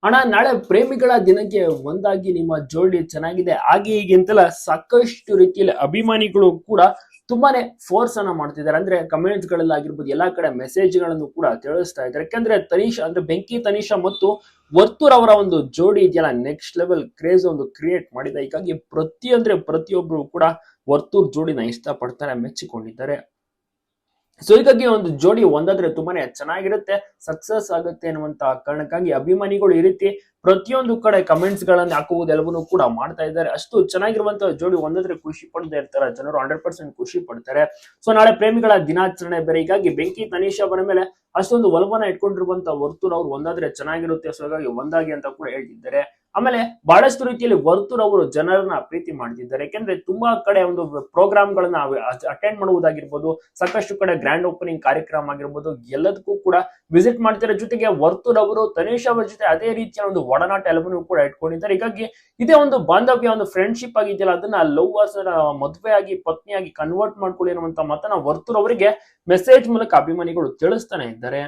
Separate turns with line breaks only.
ಅಣ್ಣ ನಾಳೆ ಪ್ರೇಮಿಗಳ ದಿನಕ್ಕೆ ಒಂದಾಗಿ ನಿಮ್ಮ ಜೋಡಿ ಚೆನ್ನಾಗಿದೆ ಹಾಗೆ ಹೀಗೆ ಅಂತೆಲ್ಲ ಸಾಕಷ್ಟು ರೀತಿಯಲ್ಲಿ ಅಭಿಮಾನಿಗಳು ಕೂಡ ತುಂಬಾನೇ ಫೋರ್ಸ್ ಅನ್ನ ಮಾಡ್ತಿದ್ದಾರೆ. ಅಂದ್ರೆ ಕಮೆಂಟ್ಸ್ ಗಳಲ್ಲಿ ಆಗಿರ್ಬೋದು, ಎಲ್ಲಾ ಕಡೆ ಮೆಸೇಜ್ ಗಳನ್ನು ಕೂಡ ತಿಳಿಸ್ತಾ ಇದ್ದಾರೆ. ಯಾಕಂದ್ರೆ ತನೀಶ್ ಅಂದ್ರೆ ಬೆಂಕಿ ತನೀಶಾ ಮತ್ತು ವರ್ತೂರ್ ಅವರ ಒಂದು ಜೋಡಿ ಇದೆಯಲ್ಲ, ನೆಕ್ಸ್ಟ್ ಲೆವೆಲ್ ಕ್ರೇಜ್ ಒಂದು ಕ್ರಿಯೇಟ್ ಮಾಡಿದೆ. ಹೀಗಾಗಿ ಪ್ರತಿಯೊಬ್ರು ಕೂಡ ವರ್ತೂರ್ ಜೋಡಿನ ಇಷ್ಟ ಪಡ್ತಾರೆ, ಮೆಚ್ಚಿಕೊಂಡಿದ್ದಾರೆ. ಸೊ ಹೀಗಾಗಿ ಒಂದು ಜೋಡಿ ಒಂದಾದ್ರೆ ತುಂಬಾನೇ ಚೆನ್ನಾಗಿರುತ್ತೆ, ಸಕ್ಸಸ್ ಆಗುತ್ತೆ ಅನ್ನುವಂತ ಕಾರಣಕ್ಕಾಗಿ ಅಭಿಮಾನಿಗಳು ಈ ರೀತಿ ಪ್ರತಿಯೊಂದು ಕಡೆ ಕಮೆಂಟ್ಸ್ ಗಳನ್ನ ಹಾಕುವುದು ಎಲ್ಲವನ್ನೂ ಕೂಡ ಮಾಡ್ತಾ ಇದ್ದಾರೆ. ಅಷ್ಟು ಚೆನ್ನಾಗಿರುವಂತಹ ಜೋಡಿ ಒಂದಾದ್ರೆ ಖುಷಿ ಪಡದೇ ಇರ್ತಾರೆ ಜನರು, 100% ಖುಷಿ ಪಡ್ತಾರೆ. ಸೊ ನಾಳೆ ಪ್ರೇಮಿಗಳ ದಿನಾಚರಣೆ ಬೇರೆ, ಹೀಗಾಗಿ ಬೆಂಕಿ ತನೀಶಾ ಬಂದ ಮೇಲೆ ಅಷ್ಟೊಂದು ಒಲವನ್ನ ಇಟ್ಕೊಂಡಿರುವಂತ ವರ್ತೂರ್ ಅವ್ರು ಒಂದಾದ್ರೆ ಚೆನ್ನಾಗಿರುತ್ತೆ. ಸೊ ಹಾಗಾಗಿ ಒಂದಾಗಿ ಅಂತ ಕೂಡ ಹೇಳ್ತಿದ್ದಾರೆ. ಆಮೇಲೆ ಬಹಳಷ್ಟು ರೀತಿಯಲ್ಲಿ ವರ್ತೂರ್ ಅವರು ಜನರನ್ನ ಪ್ರೀತಿ ಮಾಡ್ತಿದ್ದಾರೆ. ಯಾಕೆಂದ್ರೆ ತುಂಬಾ ಕಡೆ ಒಂದು ಪ್ರೋಗ್ರಾಮ್ ಗಳನ್ನ ಅಟೆಂಡ್ ಮಾಡುವುದಾಗಿರ್ಬೋದು, ಸಾಕಷ್ಟು ಕಡೆ ಗ್ರ್ಯಾಂಡ್ ಓಪನಿಂಗ್ ಕಾರ್ಯಕ್ರಮ ಆಗಿರ್ಬೋದು, ಎಲ್ಲದಕ್ಕೂ ಕೂಡ ವಿಸಿಟ್ ಮಾಡ್ತಾರೆ. ಜೊತೆಗೆ ವರ್ತೂರ್ ಅವರು ತನೀಶ್ ಅವರ ಜೊತೆ ಅದೇ ರೀತಿಯ ಒಂದು ಒಡನಾಟ ಎಲ್ಲವನ್ನೂ ಕೂಡ ಇಟ್ಕೊಂಡಿದ್ದಾರೆ. ಹೀಗಾಗಿ ಇದೇ ಒಂದು ಬಾಂಧವ್ಯ, ಒಂದು ಫ್ರೆಂಡ್ಶಿಪ್ ಆಗಿದೆಯಲ್ಲ, ಅದನ್ನ ಲವ್ವರ್ಸ್ ಮದುವೆಯಾಗಿ ಪತ್ನಿಯಾಗಿ ಕನ್ವರ್ಟ್ ಮಾಡ್ಕೊಳ್ಳಿ ಅನ್ನುವಂತ ಮಾತನ್ನ ವರ್ತೂರ್ ಅವರಿಗೆ ಮೆಸೇಜ್ ಮೂಲಕ ಅಭಿಮಾನಿಗಳು ತಿಳಿಸ್ತಾನೆ ಇದ್ದಾರೆ.